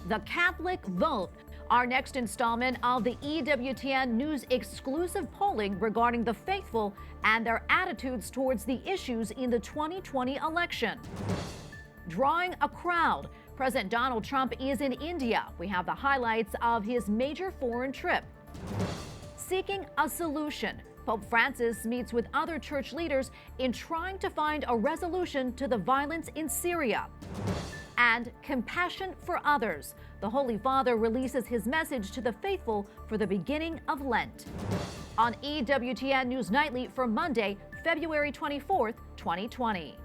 the Catholic vote. Our next installment of the EWTN News exclusive polling regarding the faithful and their attitudes towards the issues in the 2020 election. Drawing a crowd, President Donald Trump is in India. We have the highlights of his major foreign trip. Seeking a solution, Pope Francis meets with other church leaders in trying to find a resolution to the violence in Syria. And compassion for others. The Holy Father releases his message to the faithful for the beginning of Lent. On EWTN News Nightly for Monday, February 24th, 2020.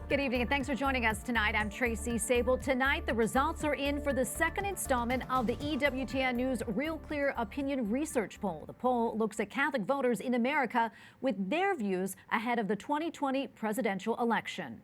Good evening and thanks for joining us tonight. I'm Tracy Sable. Tonight, the results are in for the second installment of the EWTN News Real Clear Opinion Research Poll. The poll looks at Catholic voters in America with their views ahead of the 2020 presidential election.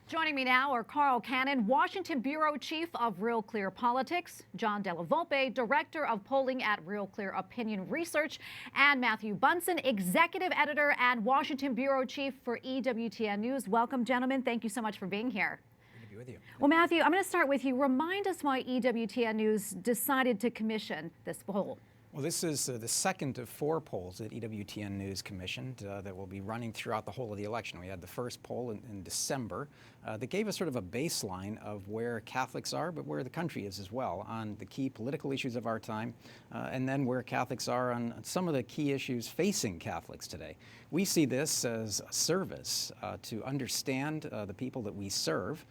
Joining me now are Carl Cannon, Washington Bureau Chief of Real Clear Politics, John Della Volpe, Director of Polling at Real Clear Opinion Research, and Matthew Bunson, Executive Editor and Washington Bureau Chief for EWTN News. Welcome, gentlemen. Thank you so much for being here. Good to be with you. Well, Matthew, I'm going to start with you. Remind us why EWTN News decided to commission this poll. Well, this is the second of 4 polls that EWTN News commissioned that will be running throughout the whole of the election. We had the first poll in December that gave us sort of a baseline of where Catholics are, but where the country is as well, on the key political issues of our time, and then where Catholics are on some of the key issues facing Catholics today. We see this as a service to understand the people that we serve,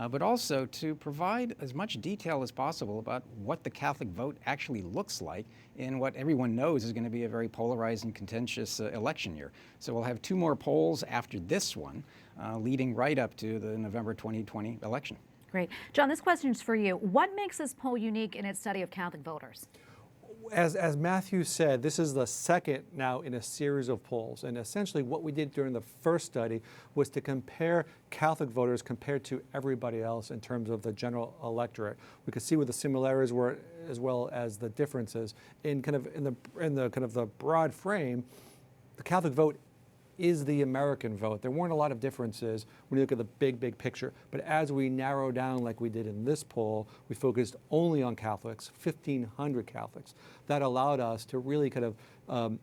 but also to provide as much detail as possible about what the Catholic vote actually looks like in what everyone knows is going to be a very polarized and contentious election year. So we'll have 2 more polls after this one, leading right up to the November 2020 election. Great. John, this question is for you. What makes this poll unique in its study of Catholic voters? As Matthew said, this is the second now in a series of polls. And essentially what we did during the first study was to compare Catholic voters compared to everybody else in terms of the general electorate. We could see what the similarities were as well as the differences. In the broad frame, the Catholic vote is the American vote. There weren't a lot of differences when you look at the big picture. But as we narrow down, like we did in this poll, we focused only on Catholics, 1,500 Catholics. That allowed us to really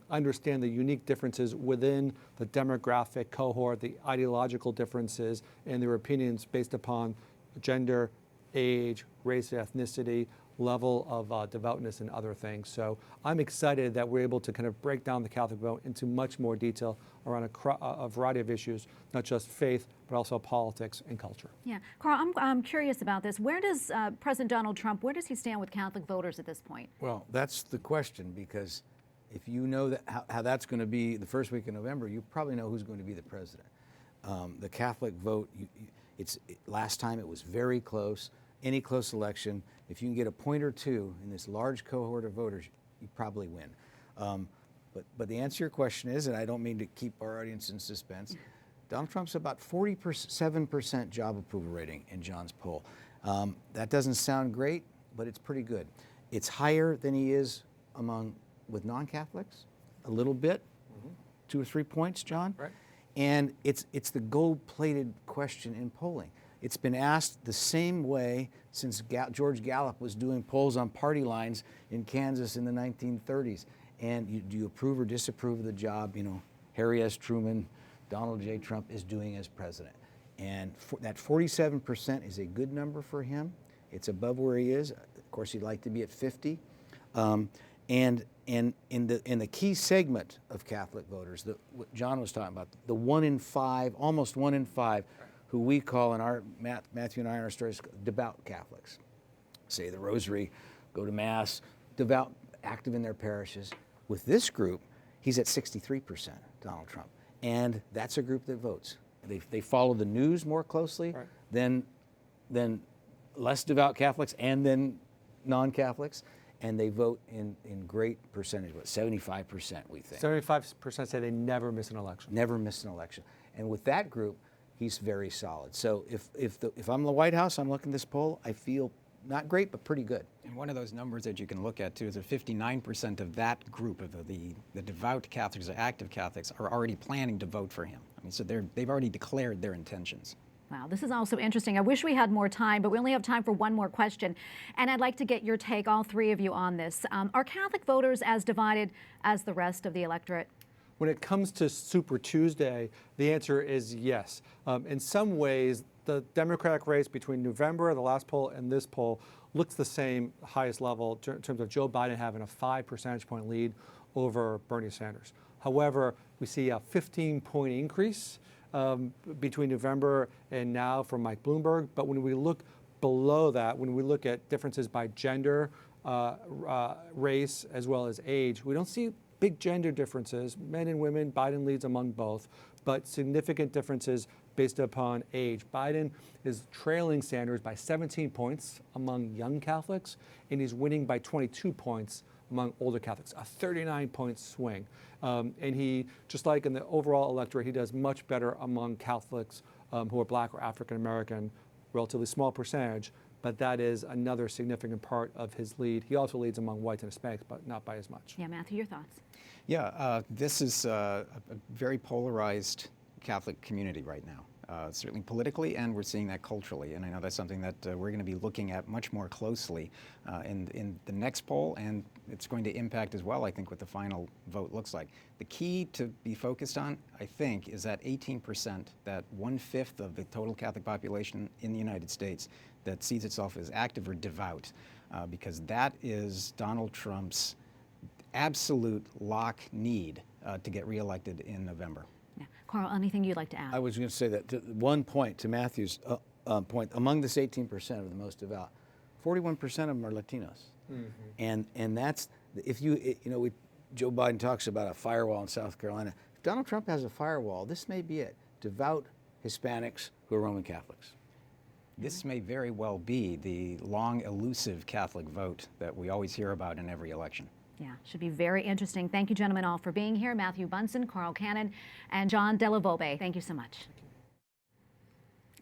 understand the unique differences within the demographic cohort, the ideological differences, and their opinions based upon gender, age, race, ethnicity, level of devoutness and other things. So I'm excited that we're able to break down the Catholic vote into much more detail around a variety of issues, not just faith, but also politics and culture. Yeah. Carl, I'm curious about this. Where does President Donald Trump, where does he stand with Catholic voters at this point? Well, that's the question, because if you know that how that's going to be the first week in November, you probably know who's going to be the president. The Catholic vote, last time it was very close. Any close election, if you can get a point or 2 in this large cohort of voters, you probably win. But the answer to your question is, and I don't mean to keep our audience in suspense, Donald Trump's about 47% job approval rating in John's poll. That doesn't sound great, but it's pretty good. It's higher than he is with non-Catholics, a little bit, 2 or 3 points, John. Right. And it's the gold-plated question in polling. It's been asked the same way since George Gallup was doing polls on party lines in Kansas in the 1930s. And do you approve or disapprove of the job, Harry S. Truman, Donald J. Trump is doing as president? And that 47% is a good number for him. It's above where he is. Of course, he'd like to be at 50. And in the key segment of Catholic voters, what John was talking about, the 1 in 5, almost 1 in 5, who we call in our, Matthew and I in our stories, devout Catholics. Say the rosary, go to Mass, devout, active in their parishes. With this group, he's at 63%, Donald Trump. And that's a group that votes. They follow the news more closely than less devout Catholics and then non-Catholics. And they vote in great percentage, 75% we think. 75% say they never miss an election. Never miss an election. And with that group, he's very solid. So if I'm the White House, I'm looking at this poll, I feel not great, but pretty good. And one of those numbers that you can look at too is that 59% of that group of the devout Catholics, the active Catholics, are already planning to vote for him. I mean, so they've already declared their intentions. Wow, this is also interesting. I wish we had more time, but we only have time for one more question. And I'd like to get your take, all three of you, on this. Are Catholic voters as divided as the rest of the electorate? When it comes to Super Tuesday, the answer is yes. In some ways, the Democratic race between November, the last poll, and this poll looks the same, highest level, in terms of Joe Biden having a 5 percentage point lead over Bernie Sanders. However, we see a 15-point increase between November and now for Mike Bloomberg. But when we look below that, when we look at differences by gender, race, as well as age, we don't see big gender differences. Men and women, Biden leads among both, but significant differences based upon age. Biden is trailing Sanders by 17 points among young Catholics, and he's winning by 22 points among older Catholics, a 39-point swing. And he, just like in the overall electorate, he does much better among Catholics who are Black or African American, relatively small percentage, but that is another significant part of his lead. He also leads among whites and Hispanics, but not by as much. Yeah, Matthew, your thoughts? Yeah, this is a very polarized Catholic community right now. Certainly politically, and we're seeing that culturally. And I know that's something that we're going to be looking at much more closely in the next poll, and it's going to impact as well, I think, what the final vote looks like. The key to be focused on, I think, is that 18%, that 1/5 of the total Catholic population in the United States that sees itself as active or devout, because that is Donald Trump's absolute lock need to get reelected in November. Yeah. Carl, anything you'd like to add? I was going to say that one point to Matthew's point. Among this 18% of the most devout, 41% of them are Latinos, and that's if Joe Biden talks about a firewall in South Carolina. If Donald Trump has a firewall, this may be it. Devout Hispanics who are Roman Catholics. This may very well be the long, elusive Catholic vote that we always hear about in every election. Yeah, should be very interesting. Thank you, gentlemen, all for being here. Matthew Bunson, Carl Cannon, and John Delavobe. Thank you so much.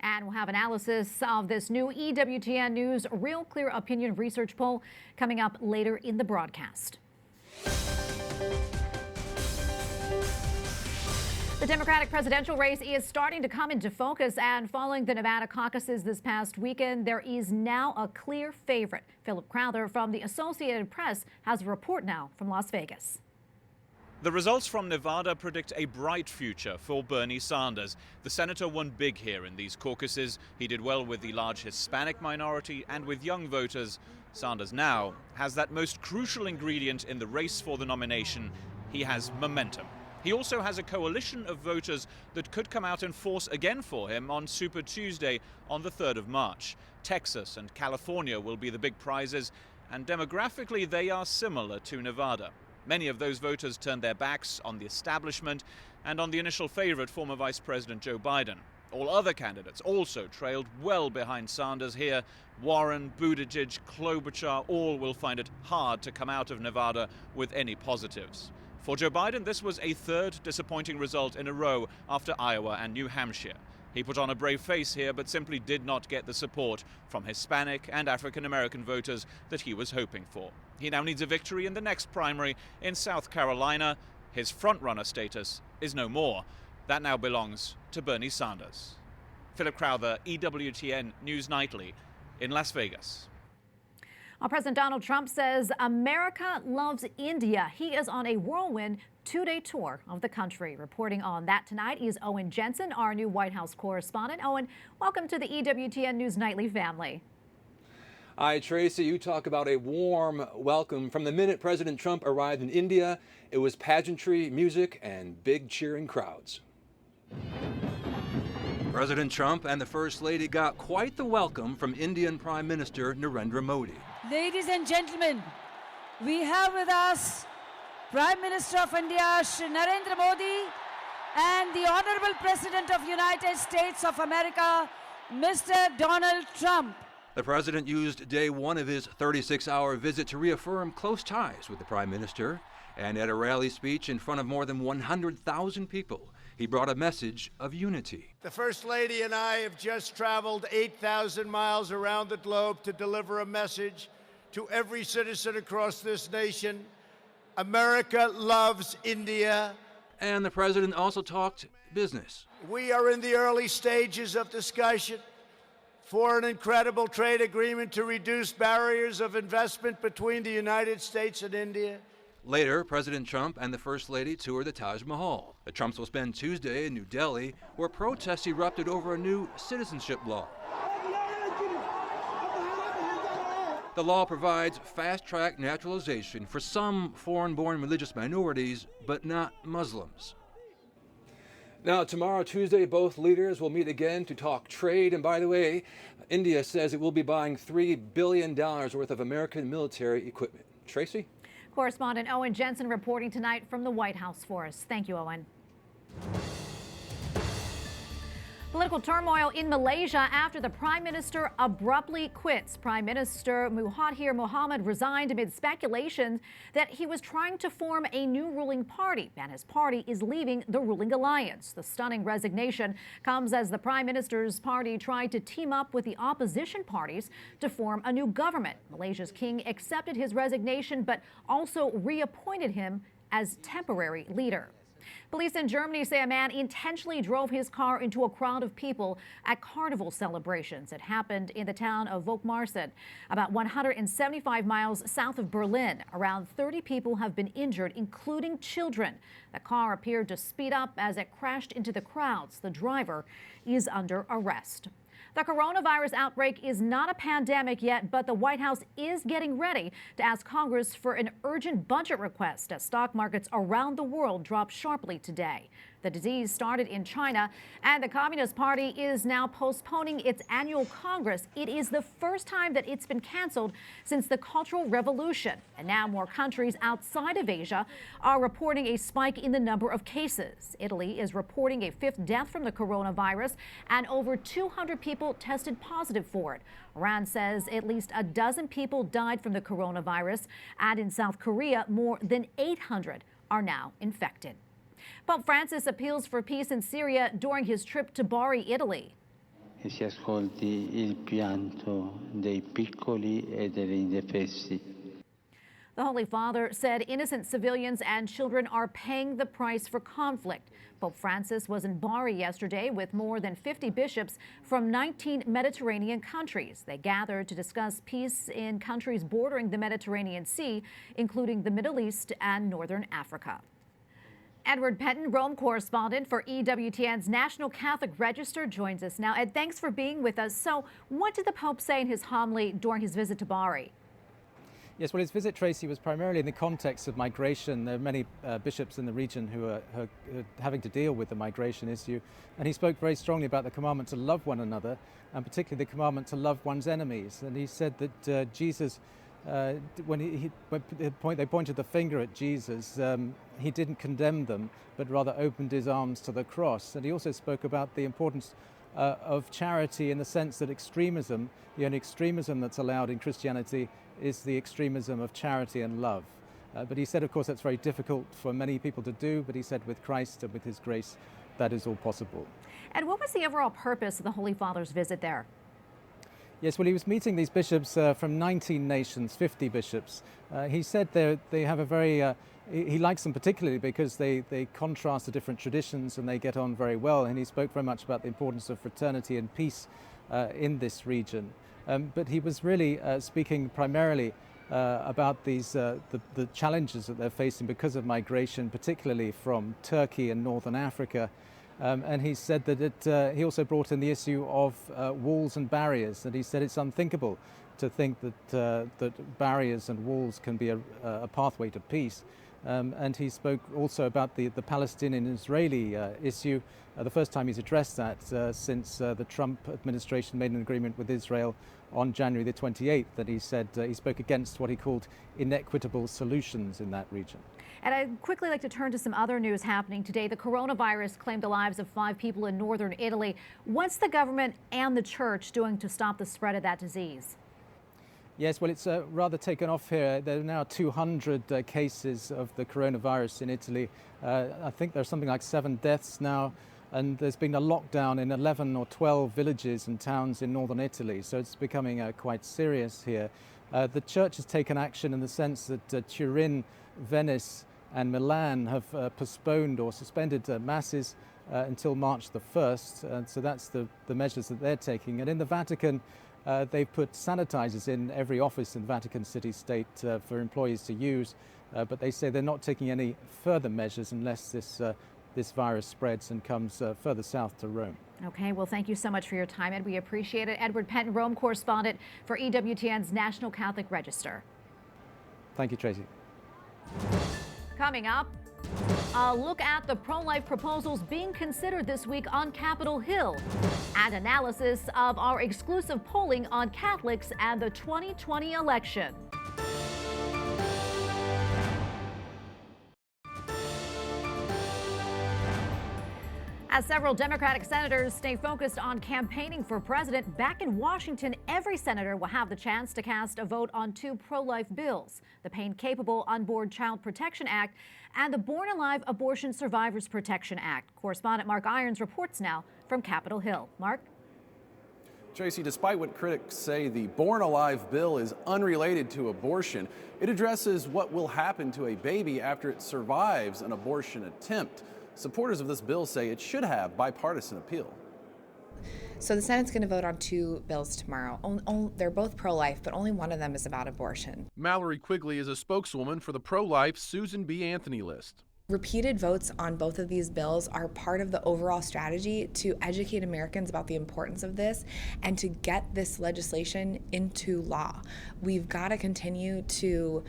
And we'll have analysis of this new EWTN News Real Clear Opinion Research poll coming up later in the broadcast. The Democratic presidential race is starting to come into focus, and following the Nevada caucuses this past weekend, there is now a clear favorite. Philip Crowther from the Associated Press has a report now from Las Vegas. The results from Nevada predict a bright future for Bernie Sanders. The senator won big here in these caucuses. He did well with the large Hispanic minority and with young voters. Sanders now has that most crucial ingredient in the race for the nomination. He has momentum. He also has a coalition of voters that could come out in force again for him on Super Tuesday on the 3rd of March. Texas and California will be the big prizes, and demographically they are similar to Nevada. Many of those voters turned their backs on the establishment and on the initial favorite, former Vice President Joe Biden. All other candidates also trailed well behind Sanders here. Warren, Buttigieg, Klobuchar, all will find it hard to come out of Nevada with any positives. For Joe Biden, this was a third disappointing result in a row after Iowa and New Hampshire. He put on a brave face here, but simply did not get the support from Hispanic and African-American voters that he was hoping for. He now needs a victory in the next primary in South Carolina. His front-runner status is no more. That now belongs to Bernie Sanders. Philip Crowther, EWTN News Nightly in Las Vegas. President Donald Trump says America loves India. He is on a whirlwind two-day tour of the country. Reporting on that tonight is Owen Jensen, our new White House correspondent. Owen, welcome to the EWTN News Nightly family. Hi, Tracy. You talk about a warm welcome. From the minute President Trump arrived in India, it was pageantry, music, and big cheering crowds. President Trump and the First Lady got quite the welcome from Indian Prime Minister Narendra Modi. Ladies and gentlemen, we have with us Prime Minister of India, Shri Narendra Modi, and the Honorable President of United States of America, Mr. Donald Trump. The president used day one of his 36-hour visit to reaffirm close ties with the Prime Minister, and at a rally speech in front of more than 100,000 people, He brought a message of unity. The First Lady and I have just traveled 8,000 miles around the globe to deliver a message to every citizen across this nation. America loves India. And the president also talked business. We are in the early stages of discussion for an incredible trade agreement to reduce barriers of investment between the United States and India. Later, President Trump and the First Lady toured the Taj Mahal. The Trumps will spend Tuesday in New Delhi, where protests erupted over a new citizenship law. The law provides fast-track naturalization for some foreign-born religious minorities, but not Muslims. Now, tomorrow, Tuesday, both leaders will meet again to talk trade. And by the way, India says it will be buying $3 billion worth of American military equipment. Tracy? Correspondent Owen Jensen reporting tonight from the White House for us. Thank you, Owen. Political turmoil in Malaysia after the prime minister abruptly quits. Prime Minister Mahathir Mohamad resigned amid speculation that he was trying to form a new ruling party, and his party is leaving the ruling alliance. The stunning resignation comes as the prime minister's party tried to team up with the opposition parties to form a new government. Malaysia's king accepted his resignation, but also reappointed him as temporary leader. Police in Germany say a man intentionally drove his car into a crowd of people at carnival celebrations. It happened in the town of Volkmarsen, about 175 miles south of Berlin. Around 30 people have been injured, including children. The car appeared to speed up as it crashed into the crowds. The driver is under arrest. The coronavirus outbreak is not a pandemic yet, but the White House is getting ready to ask Congress for an urgent budget request as stock markets around the world drop sharply today. The disease started in China, and the Communist Party is now postponing its annual Congress. It is the first time that it's been canceled since the Cultural Revolution. And now more countries outside of Asia are reporting a spike in the number of cases. Italy is reporting a 5th death from the coronavirus, and over 200 people tested positive for it. Iran says at least a dozen people died from the coronavirus, and in South Korea, more than 800 are now infected. Pope Francis appeals for peace in Syria during his trip to Bari, Italy. E si ascolti il pianto dei piccoli e degli indefessi. The Holy Father said innocent civilians and children are paying the price for conflict. Pope Francis was in Bari yesterday with more than 50 bishops from 19 Mediterranean countries. They gathered to discuss peace in countries bordering the Mediterranean Sea, including the Middle East and Northern Africa. Edward Penton, Rome correspondent for EWTN's National Catholic Register, joins us now. Ed, thanks for being with us. So what did the Pope say in his homily during his visit to Bari? Yes, well, his visit, Tracy, was primarily in the context of migration. There are many bishops in the region who are having to deal with the migration issue. And he spoke very strongly about the commandment to love one another, and particularly the commandment to love one's enemies. And he said that Jesus, when they pointed the finger at Jesus, he didn't condemn them, but rather opened his arms to the cross. And he also spoke about the importance of charity in the sense that extremism, the only extremism that's allowed in Christianity is the extremism of charity and love. But he said, of course, that's very difficult for many people to do, but he said with Christ and with his grace, that is all possible. And what was the overall purpose of the Holy Father's visit there? Yes, well, he was meeting these bishops from 19 nations, 50 bishops. He said they have a very, he likes them particularly because they contrast the different traditions and they get on very well. And he spoke very much about the importance of fraternity and peace in this region. But he was really speaking primarily about the challenges that they're facing because of migration, particularly from Turkey and Northern Africa. And he said that he also brought in the issue of walls and barriers, and he said it's unthinkable to think that barriers and walls can be a pathway to peace. And he spoke also about the Palestinian-Israeli issue, the first time he's addressed that since the Trump administration made an agreement with Israel on January the 28th, that he said he spoke against what he called inequitable solutions in that region. And I'd quickly like to turn to some other news happening today. The coronavirus claimed the lives of 5 people in northern Italy. What's the government and the church doing to stop the spread of that disease? Yes, well, it's rather taken off here. There are now 200 cases of the coronavirus in Italy. I think there's something like 7 deaths now, and there's been a lockdown in 11 or 12 villages and towns in northern Italy, so it's becoming quite serious here. The church has taken action in the sense that Turin, Venice and Milan have postponed or suspended masses until March the 1st, so that's the measures that they're taking. And in the Vatican, they've put sanitizers in every office in Vatican City State for employees to use, but they say they're not taking any further measures unless this virus spreads and comes further south to Rome. Okay, well, thank you so much for your time, Ed. We appreciate it. Edward Penton, Rome correspondent for EWTN's National Catholic Register. Thank you, Tracy. Coming up, a look at the pro-life proposals being considered this week on Capitol Hill, and analysis of our exclusive polling on Catholics and the 2020 election. As several Democratic senators stay focused on campaigning for president, back in Washington, every senator will have the chance to cast a vote on 2 pro-life bills, the Pain-Capable Unborn Child Protection Act and the Born Alive Abortion Survivors Protection Act. Correspondent Mark Irons reports now from Capitol Hill. Mark? Tracy, despite what critics say the Born Alive bill is unrelated to abortion, it addresses what will happen to a baby after it survives an abortion attempt. Supporters of this bill say it should have bipartisan appeal. So the Senate's going to vote on 2 bills tomorrow. They're both pro-life, but only one of them is about abortion. Mallory Quigley is a spokeswoman for the pro-life Susan B. Anthony list. Repeated votes on both of these bills are part of the overall strategy to educate Americans about the importance of this and to get this legislation into law. We've got to continue to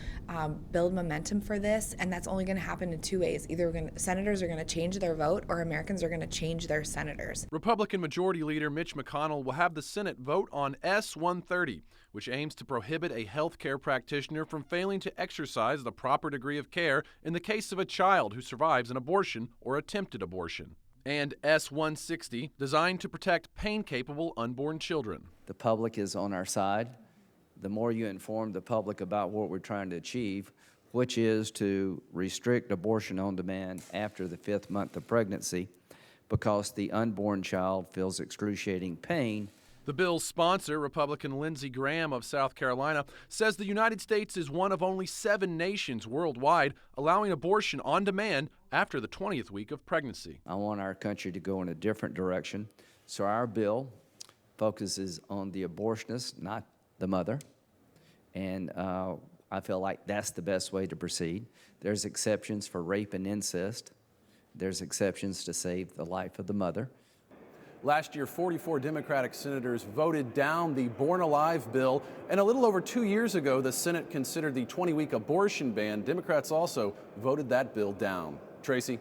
build momentum for this, and that's only going to happen in 2 ways. Either senators are going to change their vote or Americans are going to change their senators. Republican Majority Leader Mitch McConnell will have the Senate vote on S-130, which aims to prohibit a health care practitioner from failing to exercise the proper degree of care in the case of a child who survives an abortion or attempted abortion. And S-160, designed to protect pain-capable unborn children. The public is on our side. The more you inform the public about what we're trying to achieve, which is to restrict abortion on demand after the 5th month of pregnancy, because the unborn child feels excruciating pain. The bill's sponsor, Republican Lindsey Graham of South Carolina, says the United States is one of only 7 nations worldwide allowing abortion on demand after the 20th week of pregnancy. I want our country to go in a different direction, so our bill focuses on the abortionist, not the mother, and I feel like that's the best way to proceed. There's exceptions for rape and incest. There's exceptions to save the life of the mother. Last year, 44 Democratic senators voted down the Born Alive bill, and a little over 2 years ago, the Senate considered the 20-week abortion ban. Democrats also voted that bill down. Tracy?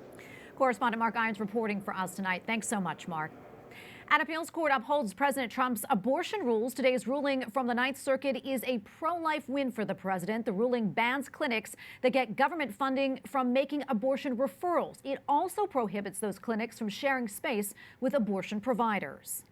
Correspondent Mark Irons reporting for us tonight. Thanks so much, Mark. An appeals court upholds President Trump's abortion rules. Today's ruling from the Ninth Circuit is a pro-life win for the president. The ruling bans clinics that get government funding from making abortion referrals. It also prohibits those clinics from sharing space with abortion providers.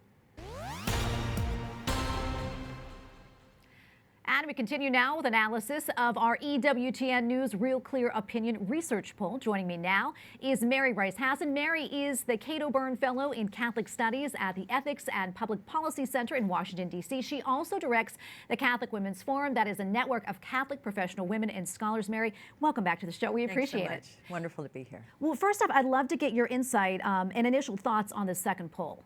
And we continue now with analysis of our EWTN News Real Clear Opinion Research Poll. Joining me now is Mary Rice Hasson. Mary is the Cato Byrne Fellow in Catholic Studies at the Ethics and Public Policy Center in Washington, D.C. She also directs the Catholic Women's Forum. That is a network of Catholic professional women and scholars. Mary, welcome back to the show. We appreciate it. Wonderful to be here. Well, first off, I'd love to get your insight and initial thoughts on this second poll.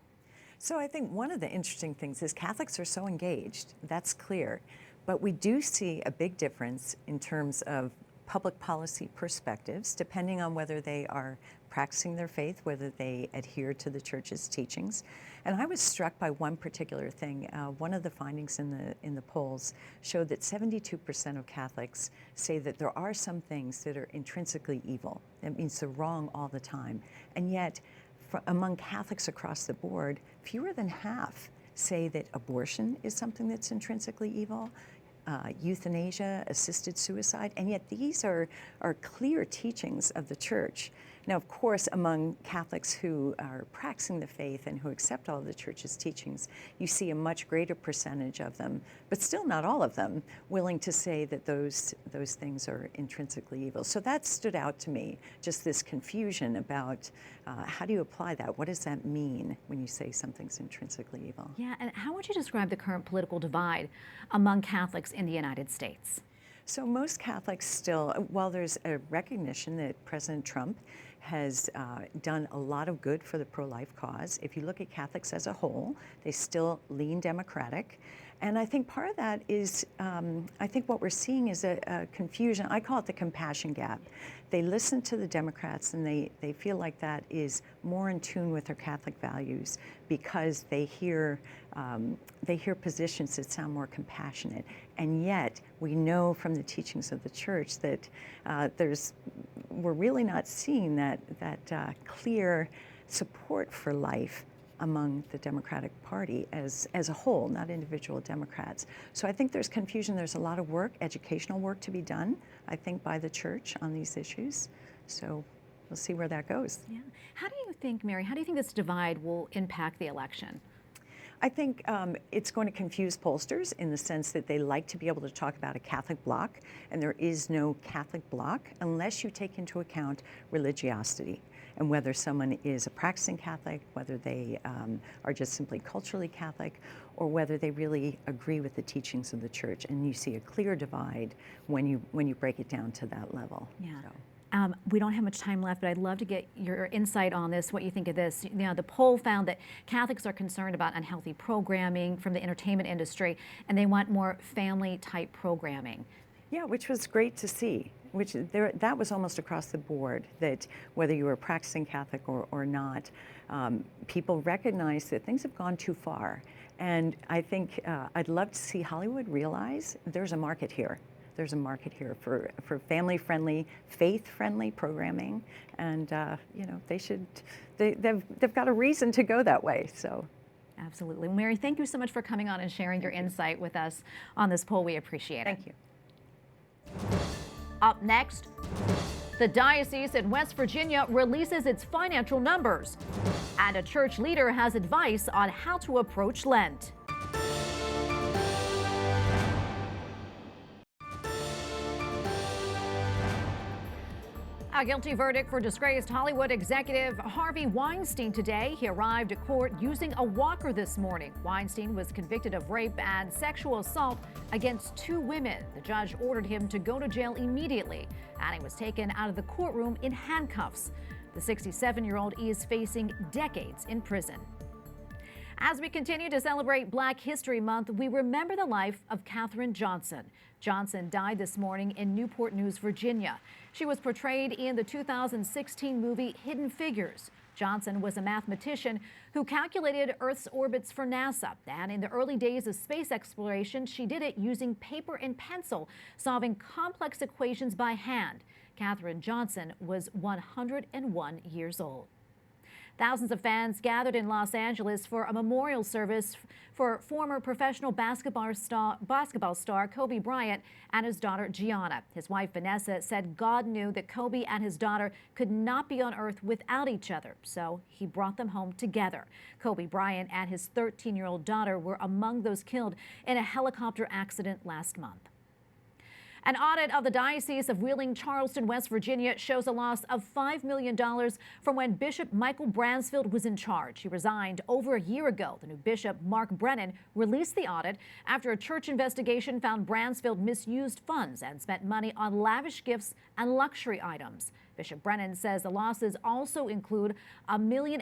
So I think one of the interesting things is Catholics are so engaged. That's clear. But we do see a big difference in terms of public policy perspectives, depending on whether they are practicing their faith, whether they adhere to the church's teachings. And I was struck by one particular thing. One of the findings in the polls showed that 72% of Catholics say that there are some things that are intrinsically evil. That means they're wrong all the time. And yet, among Catholics across the board, fewer than half say that abortion is something that's intrinsically evil, euthanasia, assisted suicide, and yet these are clear teachings of the church. Now, of course, among Catholics who are practicing the faith and who accept all of the Church's teachings, you see a much greater percentage of them, but still not all of them, willing to say that those things are intrinsically evil. So that stood out to me, just this confusion about how do you apply that? What does that mean when you say something's intrinsically evil? Yeah, and how would you describe the current political divide among Catholics in the United States? So most Catholics still, while there's a recognition that President Trump has done a lot of good for the pro-life cause, if you look at Catholics as a whole, they still lean Democratic. And I think part of that is, I think what we're seeing is a confusion. I call it the compassion gap. They listen to the Democrats and they feel like that is more in tune with their Catholic values because they hear positions that sound more compassionate. And yet, we know from the teachings of the Church that we're really not seeing that clear support for life among the Democratic Party as a whole, not individual Democrats. So I think there's confusion. There's a lot of work, educational work to be done, I think, by the Church on these issues. So we'll see where that goes. Yeah. How do you think, Mary, how do you think this divide will impact the election? I think it's going to confuse pollsters in the sense that they like to be able to talk about a Catholic bloc, and there is no Catholic bloc unless you take into account religiosity and whether someone is a practicing Catholic, whether they are just simply culturally Catholic, or whether they really agree with the teachings of the Church. And you see a clear divide when you break it down to that level. Yeah. So. We don't have much time left, but I'd love to get your insight on this, what you think of this. You know, the poll found that Catholics are concerned about unhealthy programming from the entertainment industry, and they want more family-type programming. Yeah, which was great to see. That was almost across the board, that whether you were a practicing Catholic or not, people recognize that things have gone too far. And I think I'd love to see Hollywood realize there's a market here. There's a market here for family-friendly, faith-friendly programming, and you know, they've got a reason to go that way. So, absolutely, Mary, thank you so much for coming on and sharing your insight with us on this poll. We appreciate it. Thank you. Up next, the diocese in West Virginia releases its financial numbers, and a church leader has advice on how to approach Lent. A guilty verdict for disgraced Hollywood executive Harvey Weinstein today. He arrived at court using a walker this morning. Weinstein was convicted of rape and sexual assault against 2 women. The judge ordered him to go to jail immediately, and he was taken out of the courtroom in handcuffs. The 67-year-old is facing decades in prison. As we continue to celebrate Black History Month, we remember the life of Katherine Johnson. Johnson died this morning in Newport News, Virginia. She was portrayed in the 2016 movie Hidden Figures. Johnson was a mathematician who calculated Earth's orbits for NASA. And in the early days of space exploration, she did it using paper and pencil, solving complex equations by hand. Katherine Johnson was 101 years old. Thousands of fans gathered in Los Angeles for a memorial service for former professional basketball star Kobe Bryant and his daughter Gianna. His wife Vanessa said God knew that Kobe and his daughter could not be on earth without each other, so he brought them home together. Kobe Bryant and his 13-year-old daughter were among those killed in a helicopter accident last month. An audit of the Diocese of Wheeling, Charleston, West Virginia shows a loss of $5 million from when Bishop Michael Bransfield was in charge. He resigned over a year ago. The new bishop, Mark Brennan, released the audit after a church investigation found Bransfield misused funds and spent money on lavish gifts and luxury items. Bishop Brennan says the losses also include $1.5 million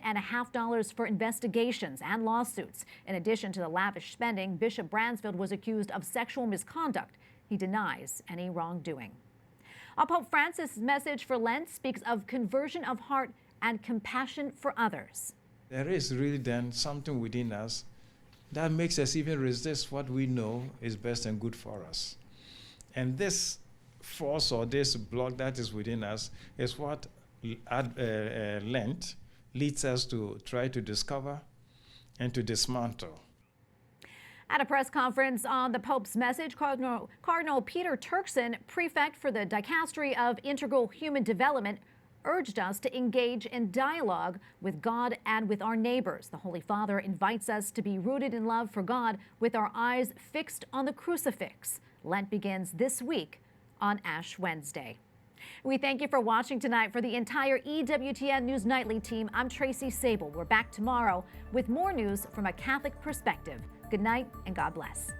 for investigations and lawsuits. In addition to the lavish spending, Bishop Bransfield was accused of sexual misconduct. He denies any wrongdoing. Pope Francis' message for Lent speaks of conversion of heart and compassion for others. There is really then something within us that makes us even resist what we know is best and good for us. And this force or this block that is within us is what Lent leads us to try to discover and to dismantle. At a press conference on the Pope's message, Cardinal Peter Turkson, prefect for the Dicastery of Integral Human Development, urged us to engage in dialogue with God and with our neighbors. The Holy Father invites us to be rooted in love for God with our eyes fixed on the crucifix. Lent begins this week on Ash Wednesday. We thank you for watching tonight. For the entire EWTN News Nightly team, I'm Tracy Sable. We're back tomorrow with more news from a Catholic perspective. Good night and God bless.